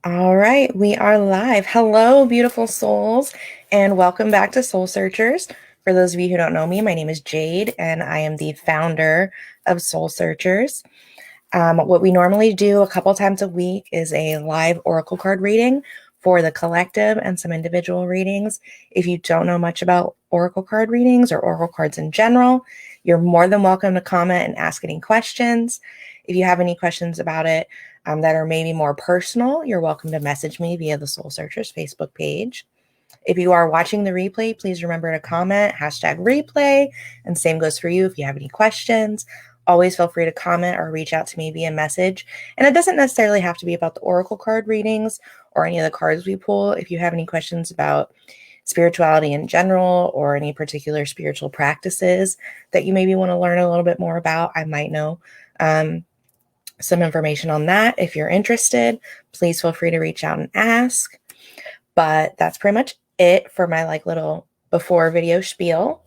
All right, we are live. Hello, beautiful souls, and welcome back to Soul Searchers. For those of you who don't know me, my name is Jade, and I am the founder of Soul Searchers. What we normally do a couple times a week is a live oracle card reading for the collective and some individual readings. If you don't know much about oracle card readings or oracle cards in general, you're more than welcome to comment and ask any questions. If you have any questions about it that are maybe more personal, you're welcome to message me via the Soul Searchers Facebook page. If you are watching the replay, please remember to comment #replay. And same goes for you if you have any questions. Always feel free to comment or reach out to me via message. And it doesn't necessarily have to be about the oracle card readings or any of the cards we pull. If you have any questions about spirituality in general or any particular spiritual practices that you maybe want to learn a little bit more about, I might know some information on that. If you're interested, please feel free to reach out and ask. But that's pretty much it for my little before video spiel.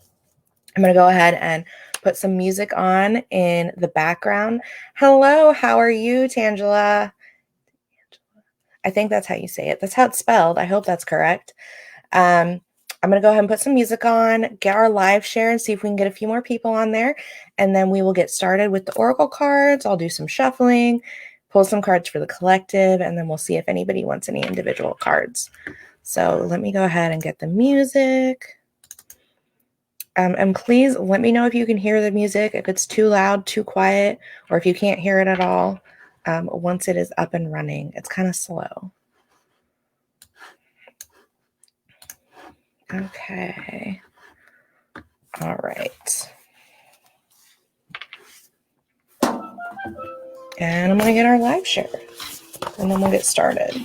I'm going to go ahead and put some music on in the background. Hello, how are you, Tangela? I think that's how you say it. That's how it's spelled. I hope that's correct. I'm going to go ahead and put some music on, get our live share, and see if we can get a few more people on there. And then we will get started with the oracle cards. I'll do some shuffling, pull some cards for the collective, and then we'll see if anybody wants any individual cards. So let me go ahead and get the music. And please let me know if you can hear the music, if it's too loud, too quiet, or if you can't hear it at all once it is up and running. It's kind of slow. Okay. All right. And I'm going to get our live share, and then we'll get started.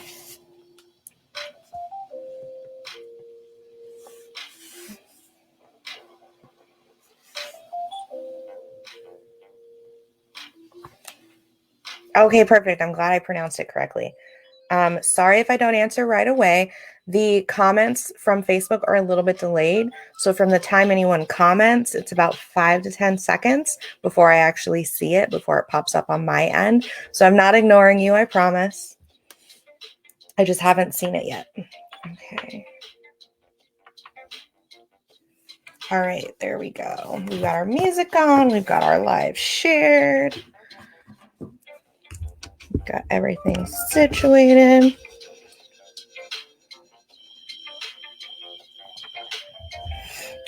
Okay, perfect. I'm glad I pronounced it correctly. Sorry if I don't answer right away. The comments from Facebook are a little bit delayed. So from the time anyone comments, it's about 5 to 10 seconds before I actually see it, before it pops up on my end. So I'm not ignoring you, I promise. I just haven't seen it yet. Okay. All right, there we go. We've got our music on. We've got our live shared. We've got everything situated.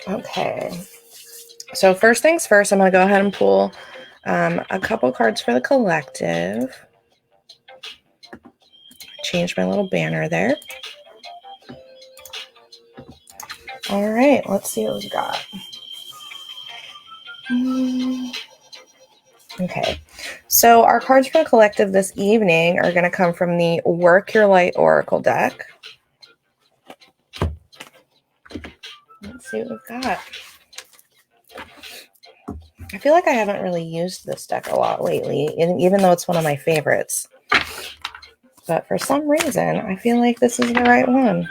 Okay. So first things first, I'm going to go ahead and pull a couple cards for the collective. Change my little banner there. All right, let's see what we've got. Okay, so our cards for the collective this evening are going to come from the Work Your Light Oracle deck. Let's see what we've got. I feel like I haven't really used this deck a lot lately, even though it's one of my favorites. But for some reason, I feel like this is the right one.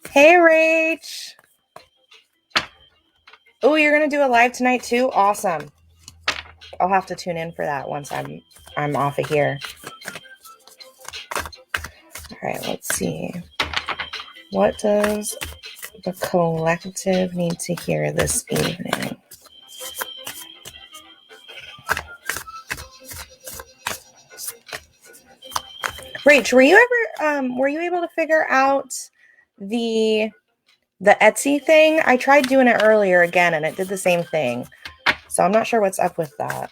Hey, Rach! Oh, you're going to do a live tonight too? Awesome. I'll have to tune in for that once I'm off of here. All right, let's see. What does the collective need to hear this evening? Rach, were you able to figure out the Etsy thing? I tried doing it earlier again and it did the same thing. So I'm not sure what's up with that.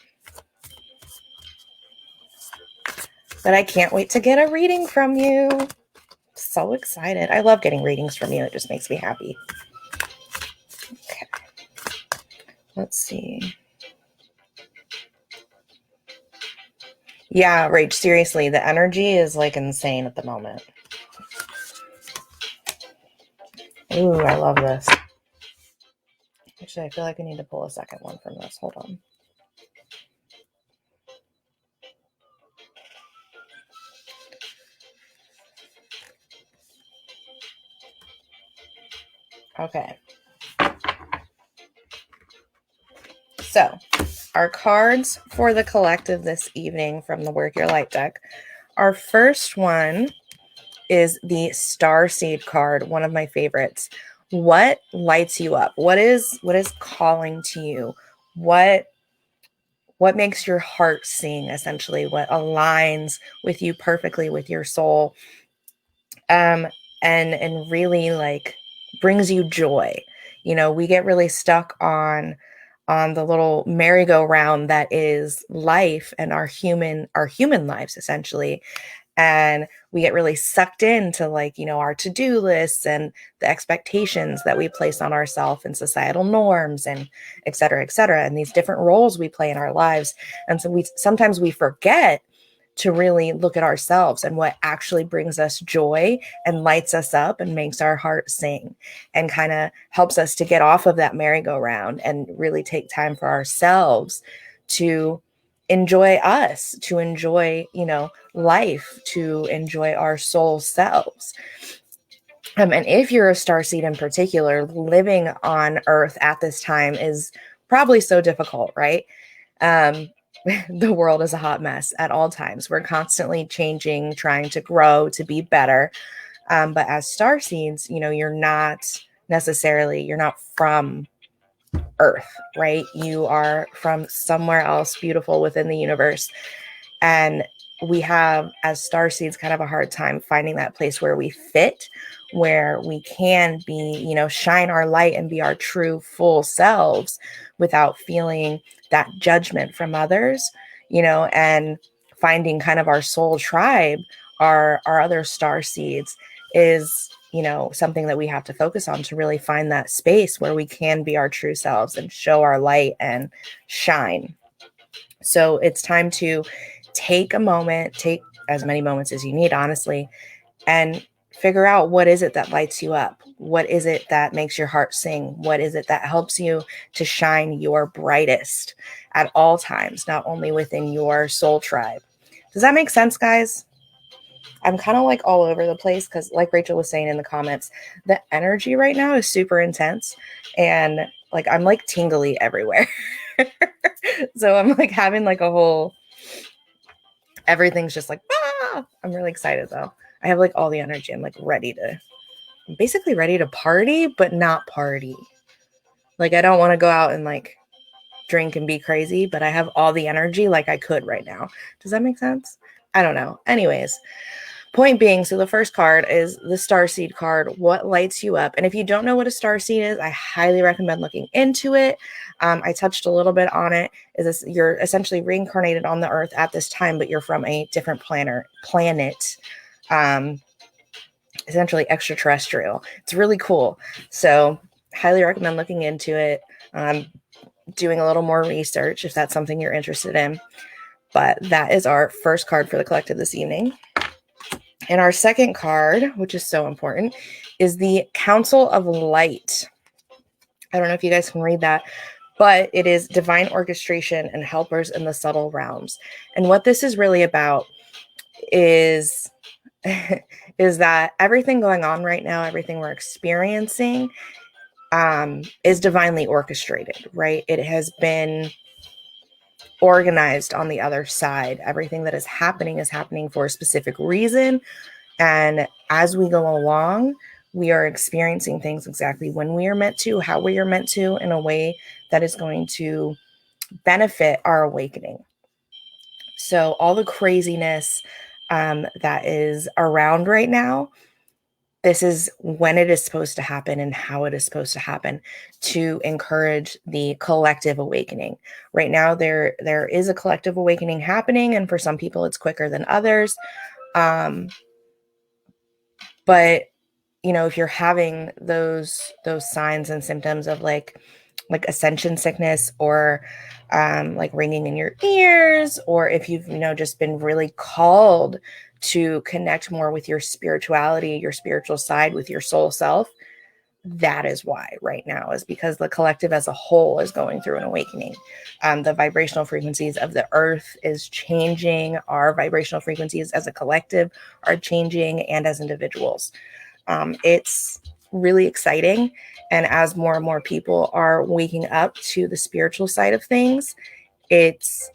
But I can't wait to get a reading from you. So excited. I love getting readings from you. It just makes me happy. Okay. Let's see. Yeah, Rach, seriously, the energy is like insane at the moment. Ooh, I love this. Actually, I feel like I need to pull a second one from this. Hold on. Okay. So, our cards for the collective this evening from the Work Your Light deck our first one is the Starseed card, one of my favorites. What lights you up? What is calling to you? What makes your heart sing, essentially? What aligns with you perfectly, with your soul? And really like brings you joy. You know, we get really stuck on the little merry-go-round that is life and our human lives, essentially. And we get really sucked into, like, you know, our to-do lists and the expectations that we place on ourselves and societal norms and et cetera, and these different roles we play in our lives. And so we sometimes forget to really look at ourselves and what actually brings us joy and lights us up and makes our heart sing and kind of helps us to get off of that merry-go-round and really take time for ourselves to enjoy us, to enjoy, you know, life, to enjoy our soul selves. And if you're a starseed in particular, living on Earth at this time is probably so difficult, right? The world is a hot mess at all times. We're constantly changing, trying to grow, to be better. But as starseeds, you know, you're not from Earth, right? You are from somewhere else beautiful within the universe. And we have, as starseeds, kind of a hard time finding that place where we fit, where we can be, you know, shine our light and be our true full selves without feeling that judgment from others, you know, and finding kind of our soul tribe, our other star seeds, is, you know, something that we have to focus on to really find that space where we can be our true selves and show our light and shine. So it's time to take a moment, take as many moments as you need, honestly, and figure out, what is it that lights you up? What is it that makes your heart sing? What is it that helps you to shine your brightest at all times, not only within your soul tribe? Does that make sense, guys? I'm kind of like all over the place because, like Rachel was saying in the comments, the energy right now is super intense and like I'm like tingly everywhere. So I'm like having like a whole, everything's just like, ah! I'm really excited though. I have like all the energy. I'm like basically ready to party, but not party. Like I don't want to go out and like drink and be crazy, but I have all the energy like I could right now. Does that make sense? I don't know. Anyways, point being, so the first card is the Starseed card. What lights you up? And if you don't know what a Starseed is, I highly recommend looking into it. I touched a little bit on it. Is this, you're essentially reincarnated on the Earth at this time, but you're from a different planet, essentially extraterrestrial. It's really cool. So highly recommend looking into it. Doing a little more research if that's something you're interested in. But that is our first card for the collective this evening. And our second card, which is so important, is the Council of Light. I don't know if you guys can read that, but it is divine orchestration and helpers in the subtle realms. And what this is really about is is that everything going on right now, everything we're experiencing, is divinely orchestrated, right? It has been organized on the other side. Everything that is happening for a specific reason. And as we go along, we are experiencing things exactly when we are meant to, how we are meant to, in a way that is going to benefit our awakening. So all the craziness that is around right now, this is when it is supposed to happen and how it is supposed to happen to encourage the collective awakening. Right now, there is a collective awakening happening, and for some people, it's quicker than others. But you know, if you're having those signs and symptoms of like ascension sickness, or like ringing in your ears, or if you've, you know, just been really called to connect more with your spirituality, your spiritual side, with your soul self, that is why right now, is because the collective as a whole is going through an awakening. The vibrational frequencies of the earth is changing. Our vibrational frequencies as a collective are changing, and as individuals. It's really exciting. And as more and more people are waking up to the spiritual side of things, it's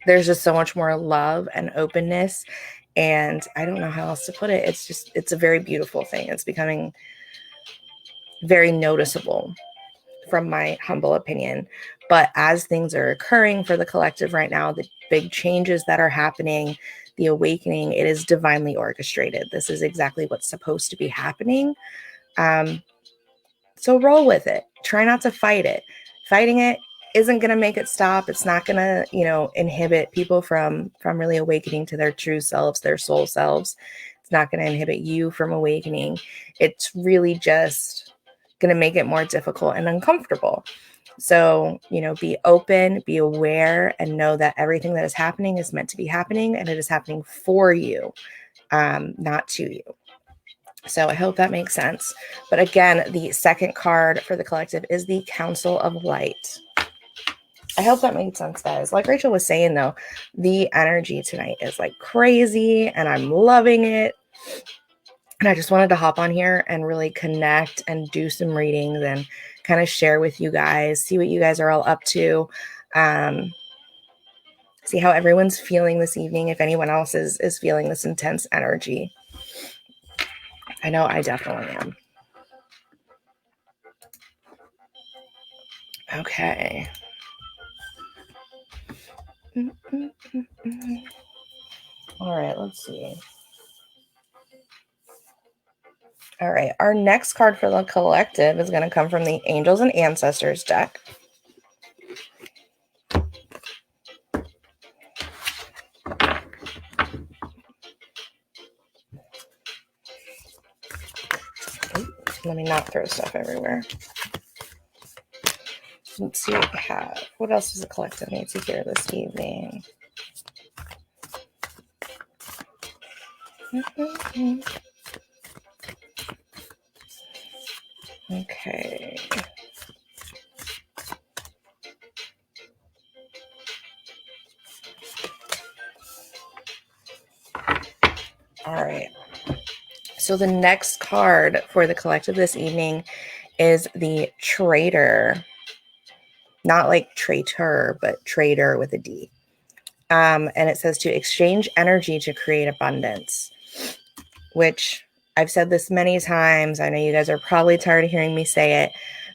there's just so much more love and openness. And I don't know how else to put it. It's a very beautiful thing. It's becoming very noticeable from my humble opinion. But as things are occurring for the collective right now, the big changes that are happening, the awakening, it is divinely orchestrated. This is exactly what's supposed to be happening. So roll with it. Try not to fight it. Fighting it isn't going to make it stop. It's not going to, inhibit people from really awakening to their true selves, their soul selves. It's not going to inhibit you from awakening. It's really just going to make it more difficult and uncomfortable. So, be open, be aware, and know that everything that is happening is meant to be happening, and it is happening for you, not to you. So I hope that makes sense. But again, the second card for the collective is the Council of Light. I hope that made sense, guys. Like Rachel was saying, though, the energy tonight is like crazy and I'm loving it. And I just wanted to hop on here and really connect and do some readings and kind of share with you guys, see what you guys are all up to. See how everyone's feeling this evening, if anyone else is feeling this intense energy. I know I definitely am. Okay. All right, let's see. All right, our next card for the collective is going to come from the Angels and Ancestors deck. Let me not throw stuff everywhere. Let's see what we have. What else does the collective need to hear this evening? Okay. All right. So the next card for the collective this evening is the Trader. Not like traitor, but trader with a D. And it says to exchange energy to create abundance, which I've said this many times. I know you guys are probably tired of hearing me say it,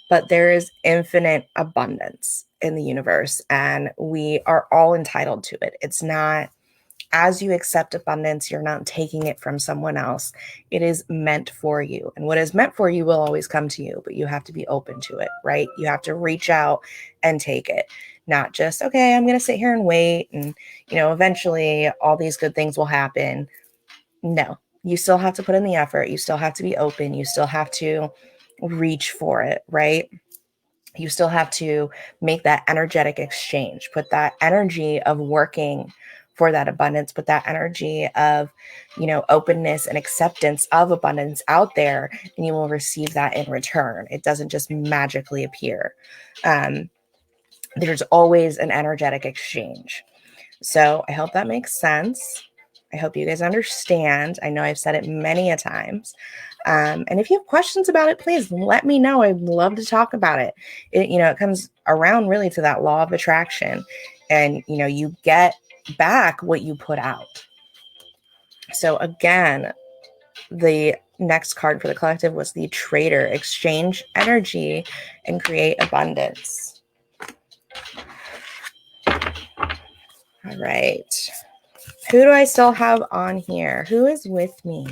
but there is infinite abundance in the universe and we are all entitled to it. It's not, as you accept abundance, you're not taking it from someone else. It is meant for you. And what is meant for you will always come to you, but you have to be open to it, right? You have to reach out and take it. Not just, okay, I'm going to sit here and wait and, eventually all these good things will happen. No, you still have to put in the effort. You still have to be open. You still have to reach for it, right? You still have to make that energetic exchange, put that energy of working for that abundance, put that energy of, openness and acceptance of abundance out there, and you will receive that in return. It doesn't just magically appear. There's always an energetic exchange. So I hope that makes sense. I hope you guys understand. I know I've said it many a times. And if you have questions about it, please let me know. I'd love to talk about it. It comes around really to that law of attraction. And, you get back what you put out. So again, the next card for the collective was the Trader. Exchange energy and create abundance. All right. Who do I still have on here? Who is with me?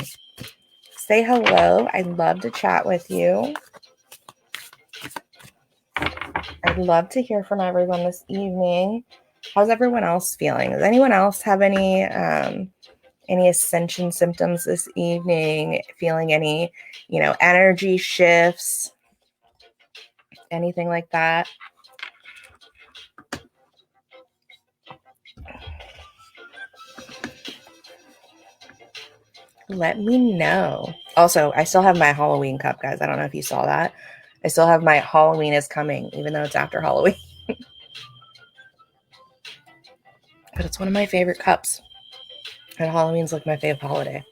Say hello. I'd love to chat with you. I'd love to hear from everyone this evening. How's everyone else feeling? Does anyone else have any ascension symptoms this evening? Feeling any, energy shifts? Anything like that? Let me know. Also, I still have my Halloween cup, guys. I don't know if you saw that. I still have my Halloween is coming, even though it's after Halloween. But it's one of my favorite cups. And Halloween's like my favorite holiday.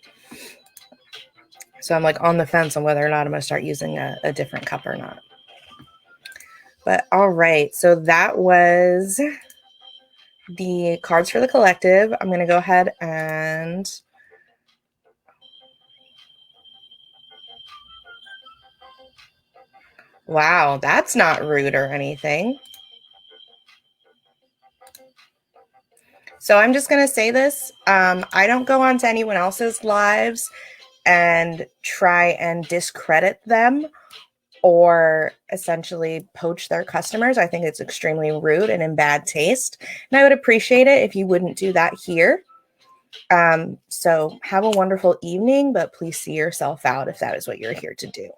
So I'm like on the fence on whether or not I'm going to start using a different cup or not. But all right. So that was the cards for the collective, I'm going to go ahead and wow, that's not rude or anything. So I'm just going to say this. I don't go on to anyone else's lives and try and discredit them or essentially poach their customers. I think it's extremely rude and in bad taste. And I would appreciate it if you wouldn't do that here. So have a wonderful evening, but please see yourself out if that is what you're here to do.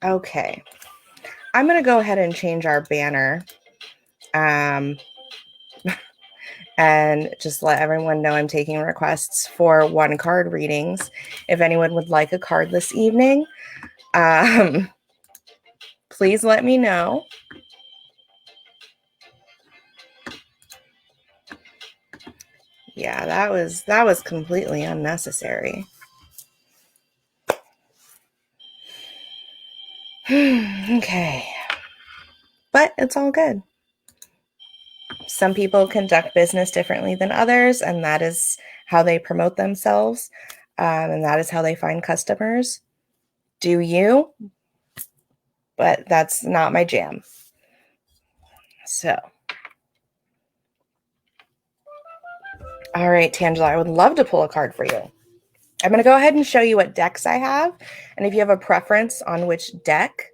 Okay. I'm going to go ahead and change our banner. And just let everyone know I'm taking requests for 1 card readings. If anyone would like a card this evening, please let me know. Yeah, that was completely unnecessary. Okay. But it's all good. Some people conduct business differently than others, and that is how they promote themselves, and that is how they find customers. Do you? But that's not my jam. So, all right, Tangela, I would love to pull a card for you. I'm going to go ahead and show you what decks I have, and if you have a preference on which deck,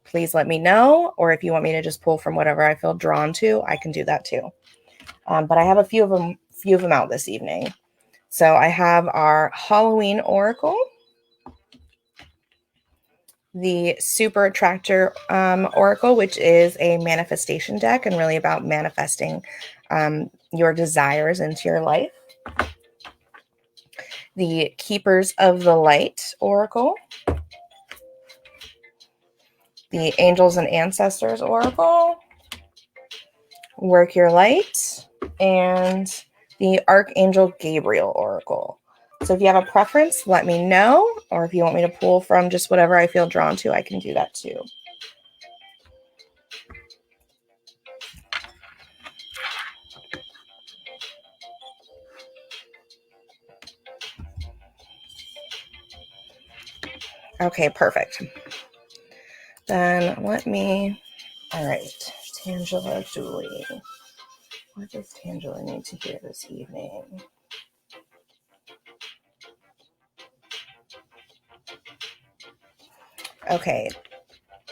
please let me know, or if you want me to just pull from whatever I feel drawn to, I can do that too. But I have a few of them out this evening. So I have our Halloween Oracle, the Super Attractor Oracle, which is a manifestation deck and really about manifesting your desires into your life. The Keepers of the Light Oracle, the Angels and Ancestors Oracle, Work Your Light, and the Archangel Gabriel Oracle. So if you have a preference, let me know, or if you want me to pull from just whatever I feel drawn to, I can do that too. Okay, perfect. Then all right, Tangela Dooley. What does Tangela need to hear this evening? Okay,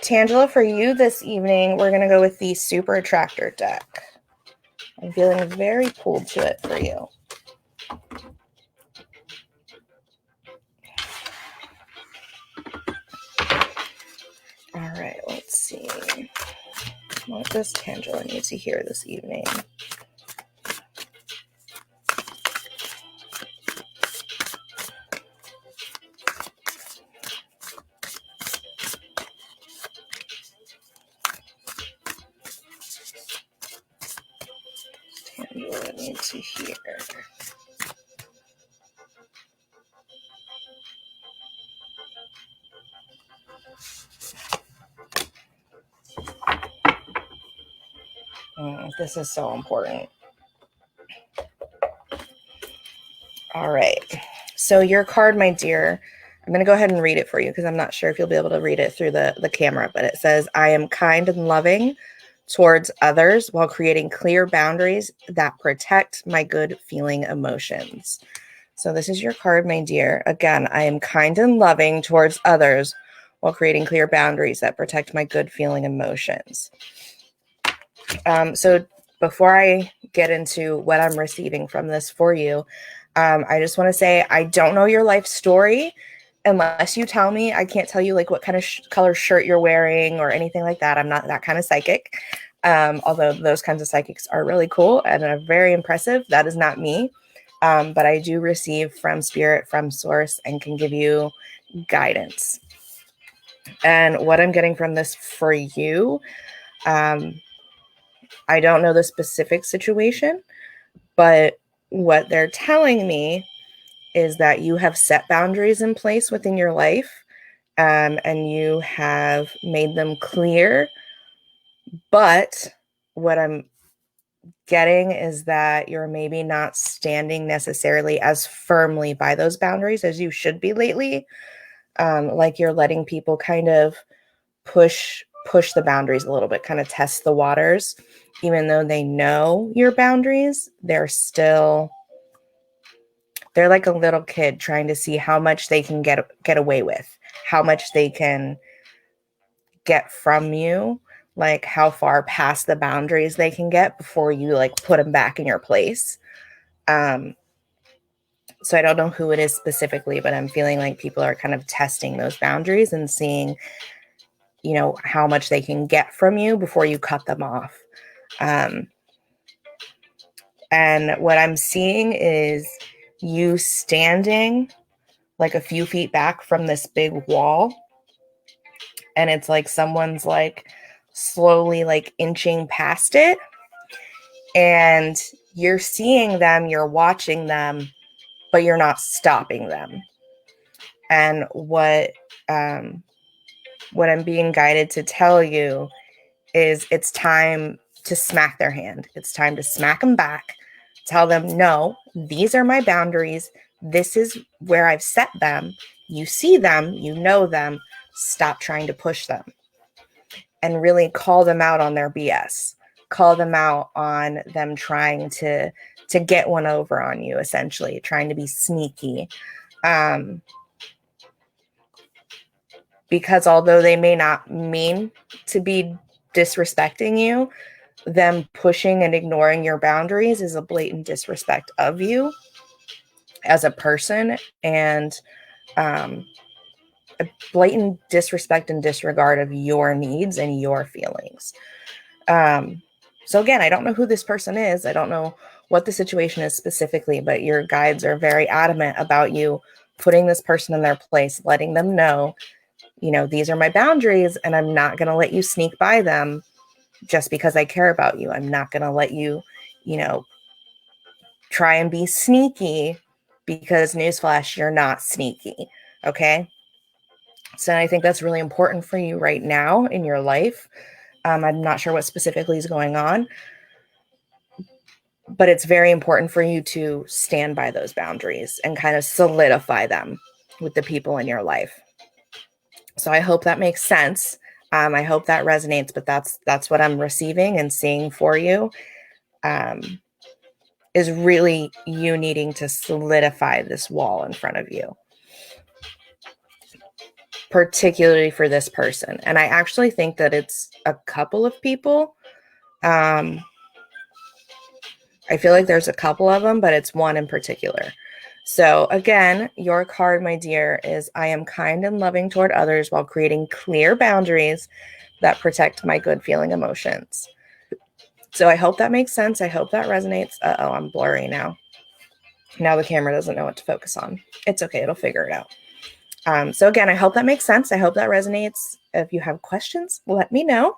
Tangela, for you this evening, we're going to go with the Super Attractor deck. I'm feeling very pulled to it for you. All right, let's see. What does Tangela need to hear this evening? Tangela needs to hear. This is so important. All right. So your card, my dear, I'm going to go ahead and read it for you because I'm not sure if you'll be able to read it through the camera, but it says, I am kind and loving towards others while creating clear boundaries that protect my good feeling emotions. So this is your card, my dear. Again, I am kind and loving towards others while creating clear boundaries that protect my good feeling emotions. So before I get into what I'm receiving from this for you, I just want to say I don't know your life story. Unless you tell me, I can't tell you like what kind of color shirt you're wearing or anything like that. I'm not that kind of psychic. Although those kinds of psychics are really cool and are very impressive. That is not me. But I do receive from spirit, from source, and can give you guidance. And what I'm getting from this for you, I don't know the specific situation, but what they're telling me is that you have set boundaries in place within your life, and you have made them clear But what I'm getting is that you're maybe not standing necessarily as firmly by those boundaries as you should be lately. Like you're letting people kind of push the boundaries a little bit, kind of test the waters. Even though they know your boundaries, they're like a little kid trying to see how much they can get away with, how much they can get from you, like how far past the boundaries they can get before you like put them back in your place. So I don't know who it is specifically, but I'm feeling like people are kind of testing those boundaries and seeing, how much they can get from you before you cut them off. And what I'm seeing is you standing like a few feet back from this big wall. And it's like someone's like slowly like inching past it. And you're seeing them, you're watching them, but you're not stopping them. And what I'm being guided to tell you is it's time to smack their hand. It's time to smack them back. Tell them, no, these are my boundaries. This is where I've set them. You see them, you know them. Stop trying to push them. And really call them out on their BS. Call them out on them trying to get one over on you, essentially, trying to be sneaky. Because although they may not mean to be disrespecting you, them pushing and ignoring your boundaries is a blatant disrespect of you as a person, and a blatant disrespect and disregard of your needs and your feelings. So again, I don't know who this person is. I don't know what the situation is specifically, but your guides are very adamant about you putting this person in their place, letting them know, these are my boundaries and I'm not going to let you sneak by them just because I care about you. I'm not going to let you, try and be sneaky, because newsflash, you're not sneaky. Okay. So I think that's really important for you right now in your life. I'm not sure what specifically is going on, but it's very important for you to stand by those boundaries and kind of solidify them with the people in your life. So I hope that makes sense. I hope that resonates, but that's what I'm receiving and seeing for you, is really you needing to solidify this wall in front of you, particularly for this person. And I actually think that it's a couple of people. I feel like there's a couple of them, but it's one in particular. So again, your card, my dear, is I am kind and loving toward others while creating clear boundaries that protect my good feeling emotions. So I hope that makes sense. I hope that resonates. Uh-oh, I'm blurry now. Now the camera doesn't know what to focus on. It's okay. It'll figure it out. So again, I hope that makes sense. I hope that resonates. If you have questions, let me know.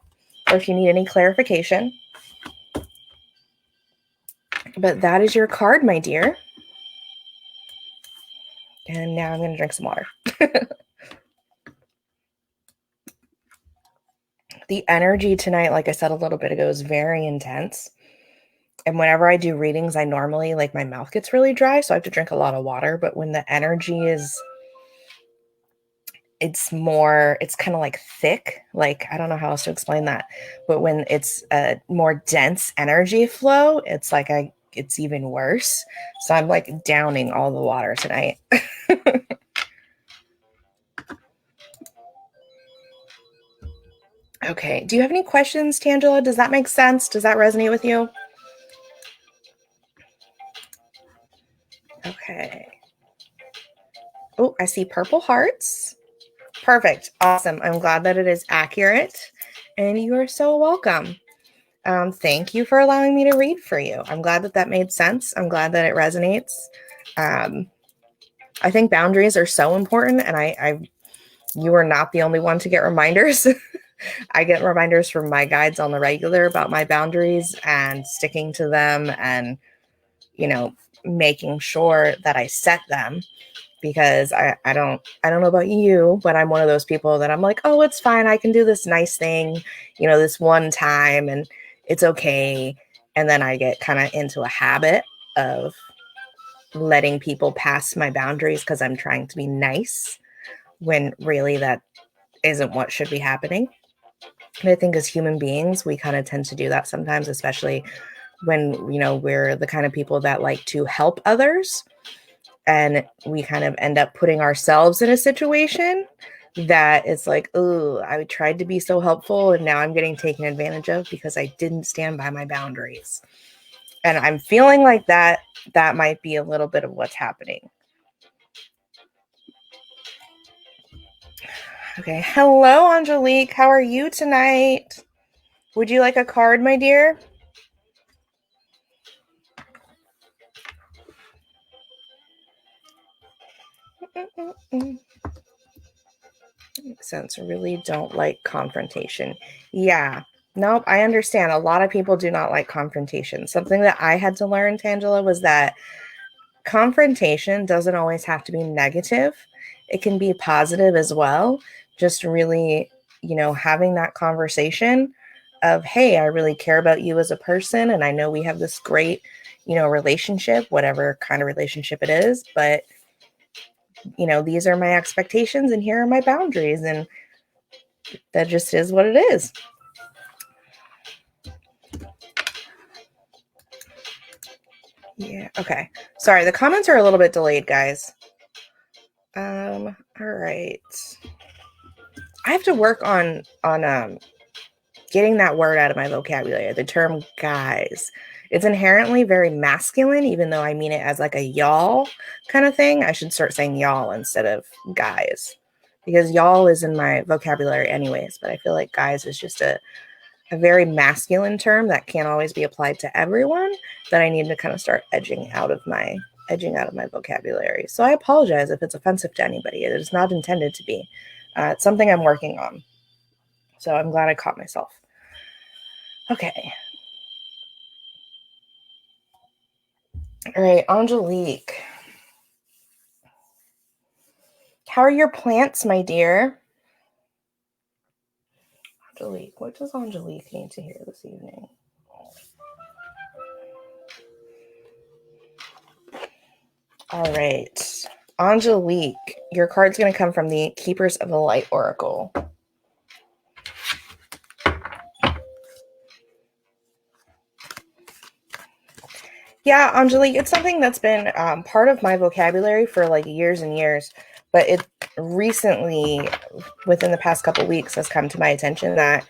Or if you need any clarification. But that is your card, my dear. And now I'm going to drink some water. The energy tonight, like I said a little bit ago, is very intense. And whenever I do readings, I normally, like, my mouth gets really dry, so I have to drink a lot of water. But when the energy is, it's kind of like thick. Like, I don't know how else to explain that. But when it's a more dense energy flow, it's like it's even worse. So I'm like downing all the water tonight. Okay. Do you have any questions, Tangela? Does that make sense? Does that resonate with you? Okay. Oh, I see purple hearts. Perfect. Awesome. I'm glad that it is accurate. And you are so welcome. Thank you for allowing me to read for you. I'm glad that made sense. I'm glad that it resonates. I think boundaries are so important, and you are not the only one to get reminders. I get reminders from my guides on the regular about my boundaries and sticking to them and, making sure that I set them. because I don't know about you, but I'm one of those people that I'm like, oh, it's fine. I can do this nice thing, this one time and it's okay. And then I get kind of into a habit of letting people pass my boundaries because I'm trying to be nice when really that isn't what should be happening. And I think as human beings, we kind of tend to do that sometimes, especially when, we're the kind of people that like to help others. And we kind of end up putting ourselves in a situation that it's like, oh, I tried to be so helpful and now I'm getting taken advantage of because I didn't stand by my boundaries. And I'm feeling like that might be a little bit of what's happening. Okay. Hello, Angelique. How are you tonight? Would you like a card, my dear? Makes sense. I really don't like confrontation. Yeah. Nope. I understand. A lot of people do not like confrontation. Something that I had to learn, Tangela, was that confrontation doesn't always have to be negative. It can be positive as well. Just really, having that conversation of, hey, I really care about you as a person. And I know we have this great, relationship, whatever kind of relationship it is. But, these are my expectations and here are my boundaries. And that just is what it is. Yeah. Okay. Sorry, the comments are a little bit delayed, guys. All right. I have to work on getting that word out of my vocabulary. The term guys. It's inherently very masculine, even though I mean it as like a y'all kind of thing. I should start saying y'all instead of guys, because y'all is in my vocabulary anyways. But I feel like guys is just a very masculine term that can't always be applied to everyone, that I need to kind of start edging out of my vocabulary. So I apologize if it's offensive to anybody. It is not intended to be. It's something I'm working on. So I'm glad I caught myself. Okay. All right, Angelique. How are your plants, my dear? Angelique, what does Angelique need to hear this evening? All right. Angelique, your card's going to come from the Keepers of the Light Oracle. Yeah, Angelique, it's something that's been part of my vocabulary for like years and years, but it recently, within the past couple of weeks, has come to my attention that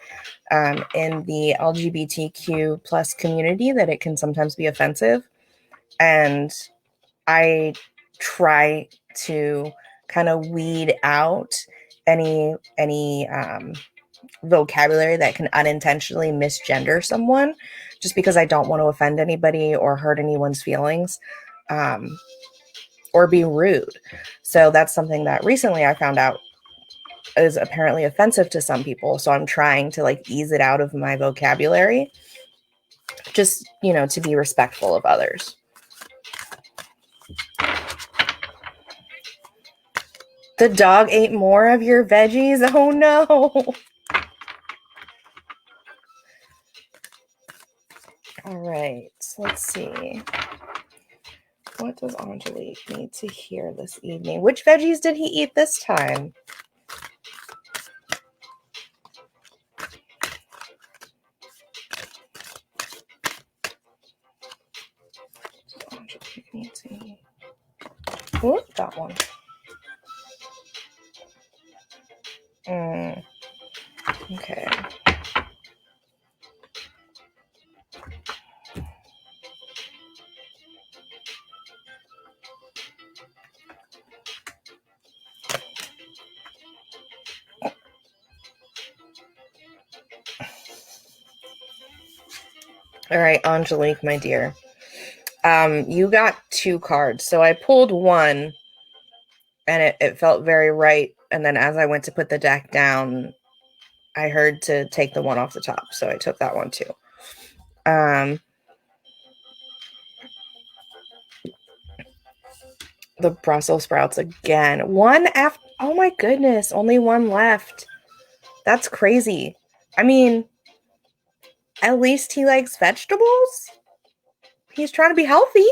in the LGBTQ plus community, that it can sometimes be offensive. And I try to kind of weed out any vocabulary that can unintentionally misgender someone, just because I don't want to offend anybody or hurt anyone's feelings, or be rude. So that's something that recently I found out is apparently offensive to some people. So I'm trying to like ease it out of my vocabulary, just, to be respectful of others. The dog ate more of your veggies? Oh no. All right, let's see. What does Angelique need to hear this evening? Which veggies did he eat this time? Angelique need to eat? Oh, that one. Okay. All right, Angelique, my dear. You got 2 cards. So I pulled one and it felt very right. And then as I went to put the deck down, I heard to take the one off the top. So I took that one too. The Brussels sprouts again. One after. Oh my goodness, only one left. That's crazy. I mean, at least he likes vegetables. He's trying to be healthy.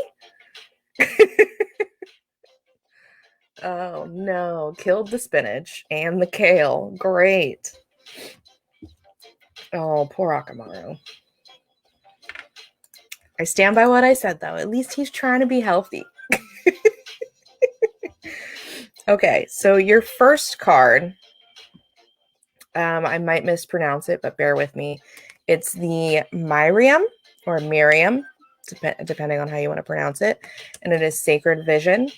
Oh no, killed the spinach and the kale. Great. Oh, poor Akamaru. I stand by what I said though. At least he's trying to be healthy. Okay, so your first card, I might mispronounce it, but bear with me. It's the Miriam or Miriam, depending on how you want to pronounce it. And it is Sacred Vision.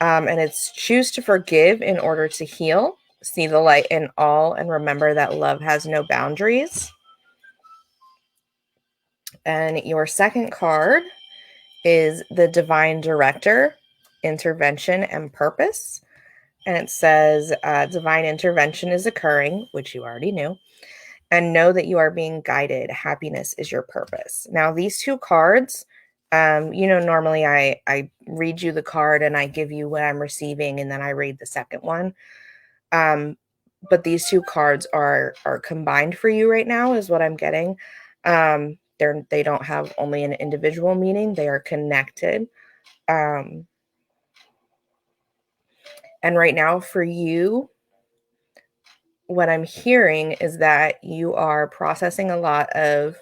And it's choose to forgive in order to heal. See the light in all and remember that love has no boundaries. And your second card is the Divine Director, Intervention and Purpose. And it says divine intervention is occurring, which you already knew, and know that you are being guided. Happiness is your purpose. Now, these two cards, normally I read you the card and I give you what I'm receiving, and then I read the second one. But these two cards are combined for you right now, is what I'm getting. They don't have only an individual meaning; they are connected. And right now, for you, what I'm hearing is that you are processing a lot of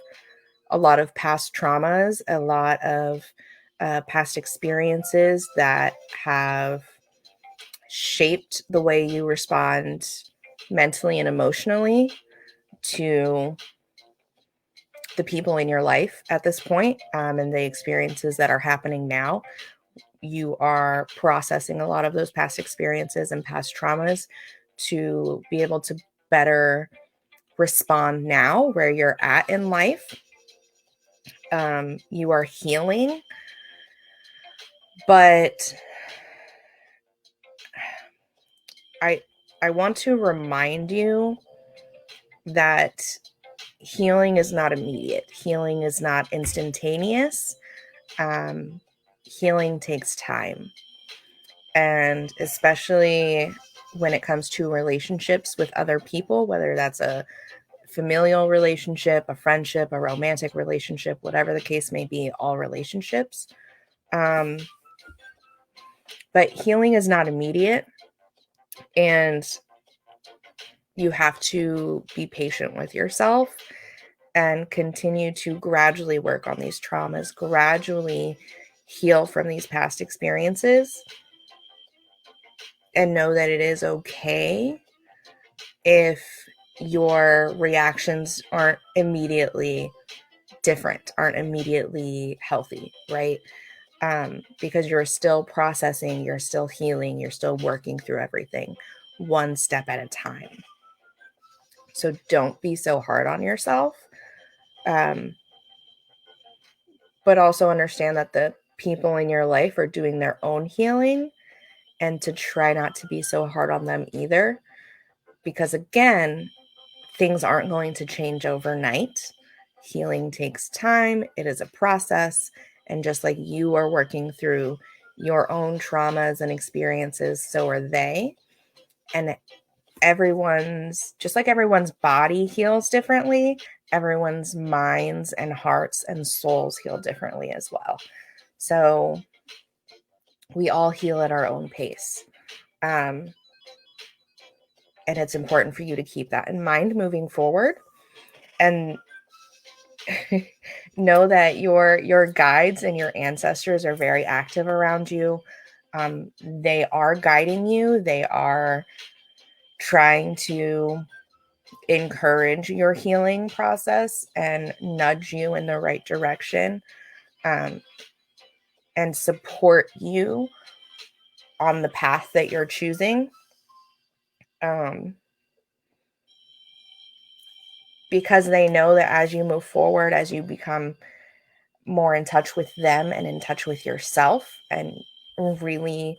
past traumas, a lot of past experiences that have shaped the way you respond mentally and emotionally to the people in your life at this point, and the experiences that are happening now. You are processing a lot of those past experiences and past traumas to be able to better respond now where you're at in life. You are healing, but I want to remind you that healing is not immediate. Healing is not instantaneous. Healing takes time. And especially when it comes to relationships with other people, whether that's a familial relationship, a friendship, a romantic relationship, whatever the case may be, all relationships. But healing is not immediate, and you have to be patient with yourself and continue to gradually work on these traumas, gradually heal from these past experiences, and know that it is okay if your reactions aren't immediately different, aren't immediately healthy, right? Because you're still processing, you're still healing, you're still working through everything one step at a time. So don't be so hard on yourself. But also understand that the people in your life are doing their own healing, and to try not to be so hard on them either. Because again, things aren't going to change overnight. Healing takes time, it is a process. And just like you are working through your own traumas and experiences, so are they. And just like everyone's body heals differently, everyone's minds and hearts and souls heal differently as well. So we all heal at our own pace. And it's important for you to keep that in mind moving forward. And know that your guides and your ancestors are very active around you. They are guiding you. They are trying to encourage your healing process and nudge you in the right direction, and support you on the path that you're choosing. Because they know that as you move forward, as you become more in touch with them and in touch with yourself, and really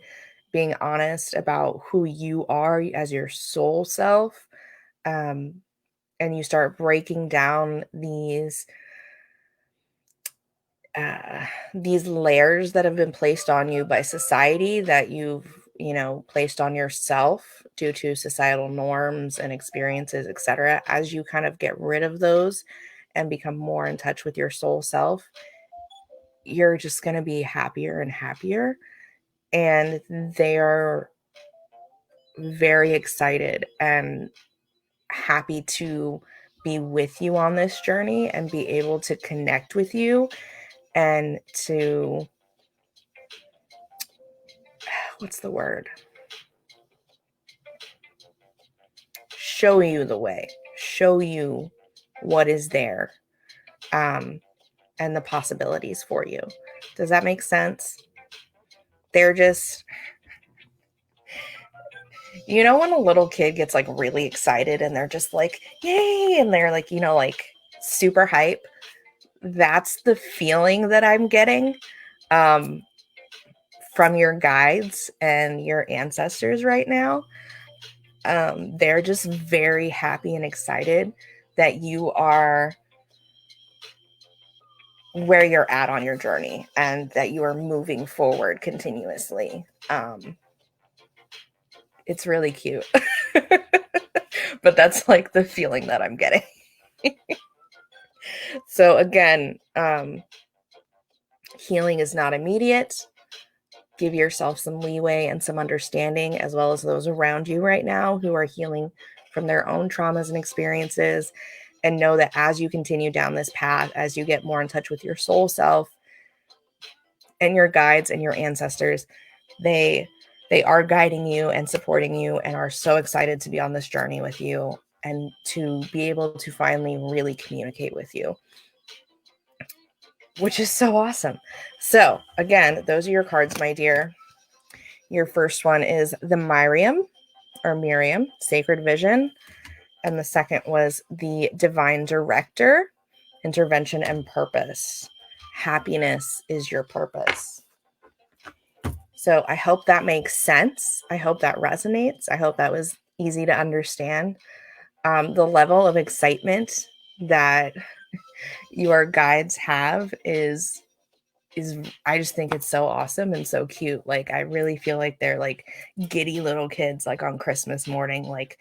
being honest about who you are as your soul self, and you start breaking down these these layers that have been placed on you by society that you've, placed on yourself due to societal norms and experiences, etc. As you kind of get rid of those and become more in touch with your soul self, you're just going to be happier and happier. And they are very excited and happy to be with you on this journey and be able to connect with you and to, what's the word? Show you the way, show you what is there, and the possibilities for you. Does that make sense? They're just, when a little kid gets like really excited and they're just like, yay, and they're like, like super hype. That's the feeling that I'm getting um, from your guides and your ancestors right now. They're just very happy and excited that you are where you're at on your journey and that you are moving forward continuously. It's really cute. But that's like the feeling that I'm getting. So again, healing is not immediate. Give yourself some leeway and some understanding, as well as those around you right now who are healing from their own traumas and experiences. And know that as you continue down this path, as you get more in touch with your soul self and your guides and your ancestors, they are guiding you and supporting you and are so excited to be on this journey with you and to be able to finally really communicate with you, which is so awesome. So again, those are your cards, my dear. Your first one is the Miriam, Sacred Vision. And the second was the Divine Director, Intervention and Purpose. Happiness is your purpose. So I hope that makes sense. I hope that resonates. I hope that was easy to understand. The level of excitement that your guides have is I just think it's so awesome and so cute. Like, I really feel like they're like giddy little kids, like on Christmas morning. Like,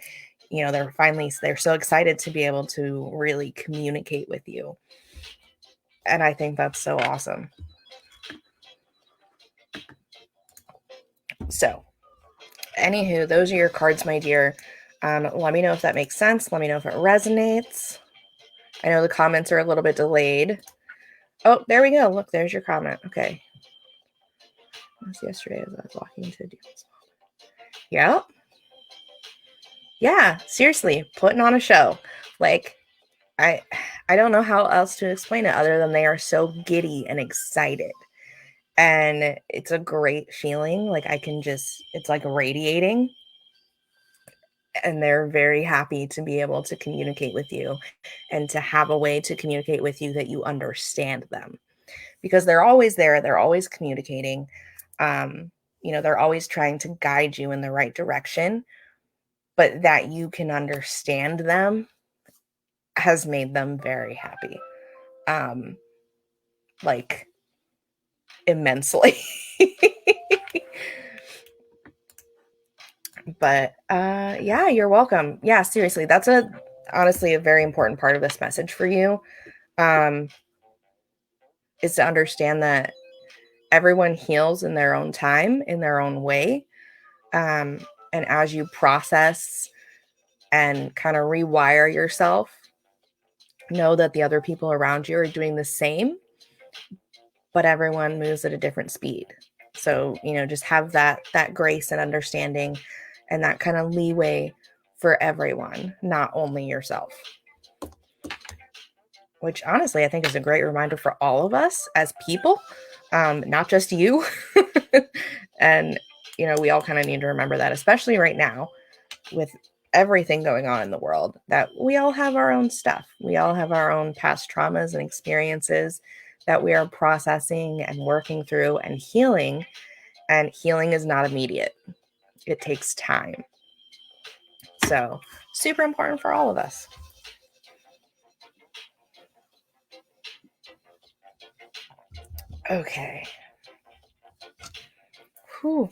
they're so excited to be able to really communicate with you. And I think that's so awesome. So, anywho, those are your cards, my dear. Let me know if that makes sense. Let me know if it resonates. I know the comments are a little bit delayed. Oh, there we go. Look, there's your comment. Okay. That was yesterday as I was walking to Demon's Mom. Yep. Yeah, seriously, putting on a show. Like, I don't know how else to explain it other than they are so giddy and excited. And it's a great feeling. Like, it's like radiating. And they're very happy to be able to communicate with you and to have a way to communicate with you that you understand them, because they're always there. They're always communicating. They're always trying to guide you in the right direction, but that you can understand them has made them very happy. Like, immensely. But yeah, you're welcome. Yeah, seriously, that's honestly a very important part of this message for you, is to understand that everyone heals in their own time, in their own way. And as you process and kind of rewire yourself, know that the other people around you are doing the same, but everyone moves at a different speed. So, just have that grace and understanding and that kind of leeway for everyone, not only yourself. Which honestly, I think is a great reminder for all of us as people, not just you. And, we all kind of need to remember that, especially right now with everything going on in the world, that we all have our own stuff. We all have our own past traumas and experiences that we are processing and working through and healing. And healing is not immediate. It takes time. So, super important for all of us. Okay. Whew.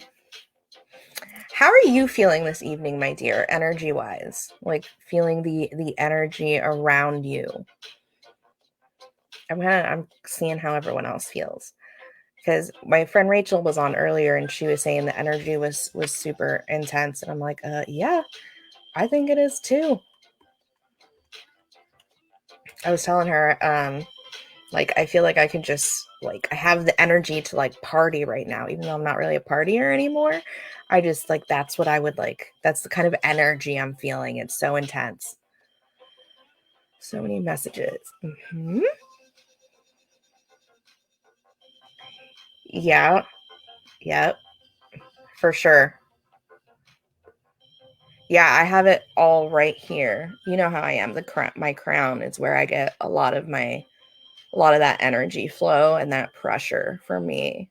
How are you feeling this evening, my dear, energy wise? Like feeling the energy around you. I'm seeing how everyone else feels. Because my friend Rachel was on earlier and she was saying the energy was super intense. And I'm like, yeah, I think it is too. I was telling her, like I feel like I can just like I have the energy to like party right now, even though I'm not really a partier anymore. I just like that's what I would like. That's the kind of energy I'm feeling. It's so intense. So many messages. Yeah, yeah, for sure. Yeah, I have it all right here. You know how I am. My crown is where I get a lot of that energy flow and that pressure for me.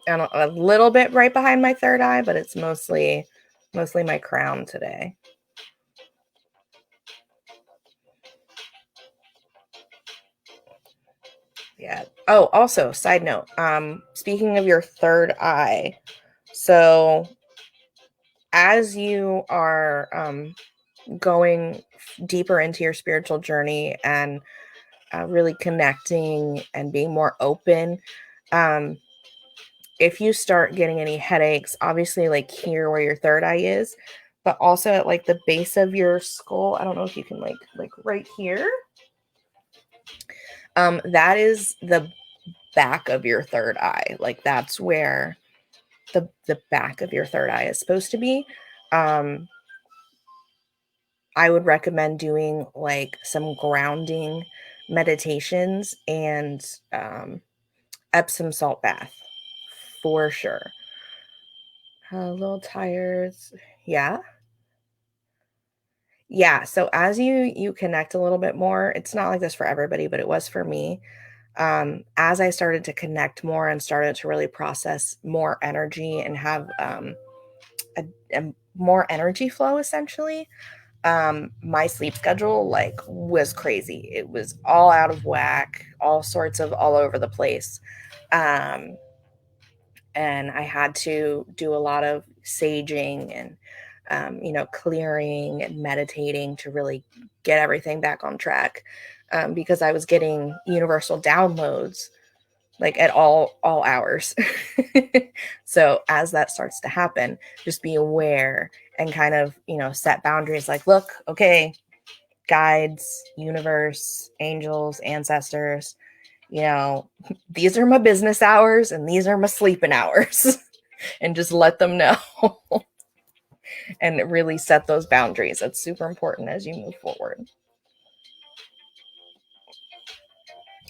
And a little bit right behind my third eye, but it's mostly my crown today. Yeah. Oh, also, side note, speaking of your third eye, so as you are going deeper into your spiritual journey and really connecting and being more open, um, if you start getting any headaches, obviously like here where your third eye is, but also at like the base of your skull. I don't know if you can like right here. That is the back of your third eye. Like that's where the back of your third eye is supposed to be. Um, I would recommend doing like some grounding meditations and Epsom salt bath for sure. A little tired. Yeah. Yeah, so as you connect a little bit more, it's not like this for everybody, but it was for me. As I started to connect more and started to really process more energy and have a more energy flow essentially, my sleep schedule like was crazy. It was all out of whack, all sorts of all over the place. Um, and I had to do a lot of saging and clearing and meditating to really get everything back on track because I was getting universal downloads like at all hours. So as that starts to happen, just be aware and kind of set boundaries. Like, look, okay, guides, universe, angels, ancestors, you know, these are my business hours and these are my sleeping hours. And just let them know and really set those boundaries. That's super important as you move forward.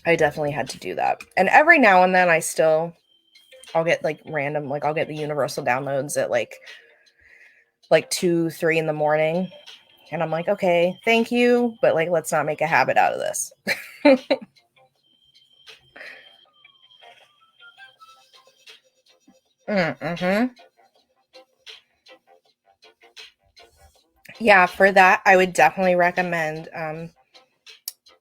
I definitely had to do that. And every now and then I'll get like random, like I'll get the universal downloads at like 2, 3 in the morning. And I'm like, okay, thank you. But like, let's not make a habit out of this. Mm-hmm. Yeah, for that, I would definitely recommend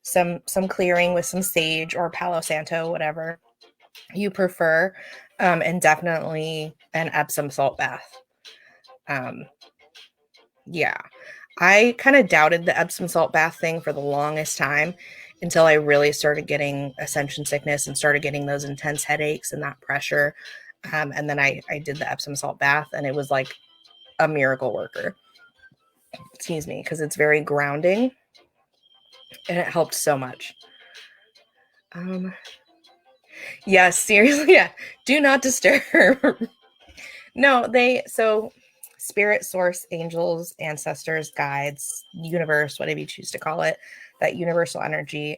some clearing with some sage or Palo Santo, whatever you prefer, and definitely an Epsom salt bath. Um, yeah, I kind of doubted the Epsom salt bath thing for the longest time until I really started getting ascension sickness and started getting those intense headaches and that pressure. And then I did the Epsom salt bath, and it was like a miracle worker. Excuse me, because it's very grounding and it helped so much. Um, yeah, seriously, yeah. Do not disturb. No, spirit, source, angels, ancestors, guides, universe, whatever you choose to call it, that universal energy.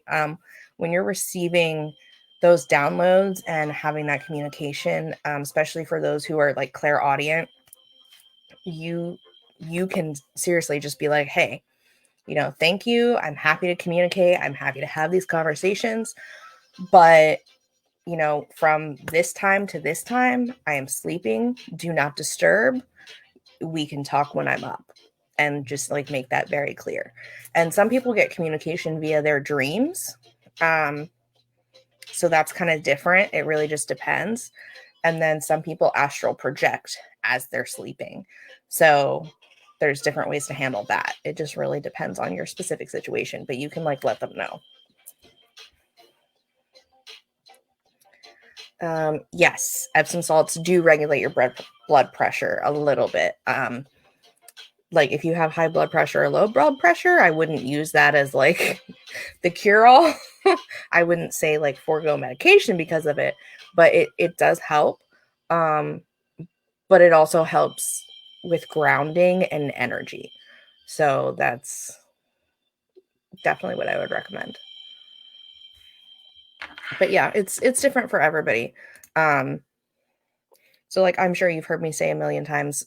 When you're receiving those downloads and having that communication, especially for those who are like clairaudient, you you can seriously just be like, hey, thank you. I'm happy to communicate. I'm happy to have these conversations. But from this time to this time, I am sleeping. Do not disturb. We can talk when I'm up, and just like make that very clear. And some people get communication via their dreams. Um, So that's kind of different. It really just depends. And then some people astral project as they're sleeping. So there's different ways to handle that. It just really depends on your specific situation, but you can like let them know. Yes, Epsom salts do regulate your blood pressure a little bit. Like if you have high blood pressure or low blood pressure, I wouldn't use that as like the cure-all. I wouldn't say like forego medication because of it, but it does help. But it also helps with grounding and energy. So that's definitely what I would recommend. But yeah, it's different for everybody. So like I'm sure you've heard me say a million times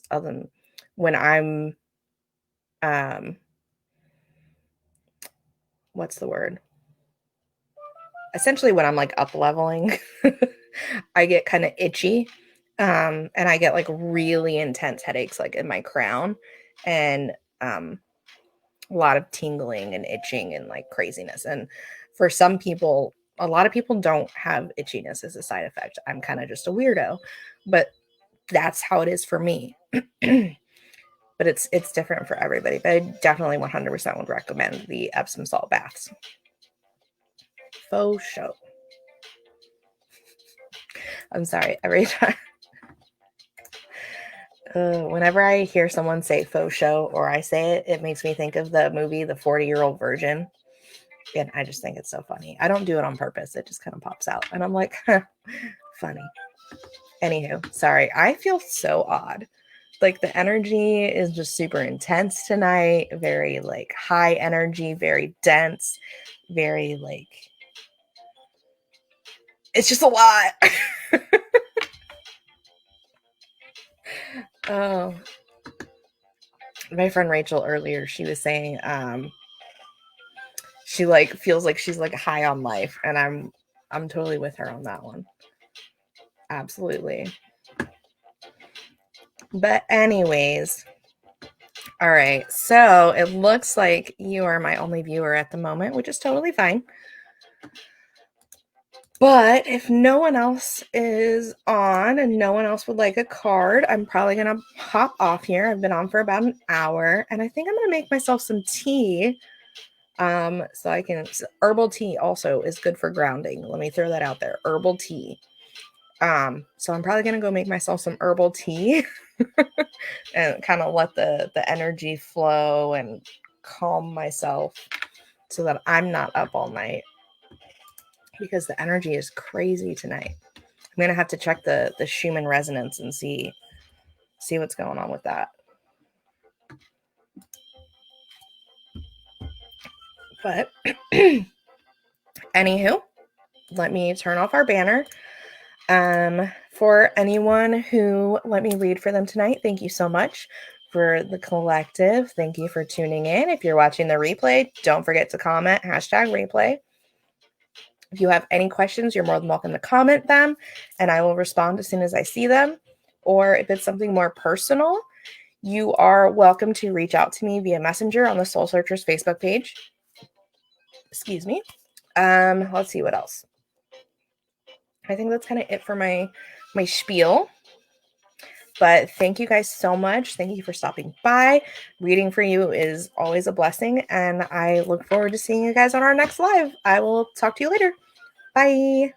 when I'm what's the word? Essentially when I'm like up leveling, I get kind of itchy. And I get like really intense headaches like in my crown and a lot of tingling and itching and like craziness. And for some people, a lot of people don't have itchiness as a side effect. I'm kind of just a weirdo, but that's how it is for me. But it's different for everybody. But I definitely 100% would recommend the Epsom salt baths. Faux show. I'm sorry. Every time. Whenever I hear someone say faux show or I say it, it makes me think of the movie The 40-Year-Old Virgin. And I just think it's so funny. I don't do it on purpose. It just kind of pops out. And I'm like, huh, funny. Anywho, sorry. I feel so odd. Like the energy is just super intense tonight. Very like high energy, very dense, very like, it's just a lot. Oh, my friend Rachel earlier, she was saying, she like feels like she's like high on life, and I'm totally with her on that one. Absolutely. But anyways, all right. So it looks like you are my only viewer at the moment, which is totally fine. But if no one else is on and no one else would like a card, I'm probably going to hop off here. I've been on for about an hour, and I think I'm going to make myself some tea. So I can, herbal tea also is good for grounding. Let me throw that out there. Herbal tea. So I'm probably going to go make myself some herbal tea and kind of let the energy flow and calm myself so that I'm not up all night, because the energy is crazy tonight. I'm going to have to check the Schumann resonance and see what's going on with that. But anywho, let me turn off our banner. For anyone who let me read for them tonight, thank you so much. For the collective, thank you for tuning in. If you're watching the replay, don't forget to comment #replay. If you have any questions, you're more than welcome to comment them, and I will respond as soon as I see them. Or if it's something more personal, you are welcome to reach out to me via Messenger on the Soul Searchers Facebook page. Excuse me. Let's see what else. I think that's kind of it for my spiel. But thank you guys so much. Thank you for stopping by. Reading for you is always a blessing, and I look forward to seeing you guys on our next live. I will talk to you later. Bye.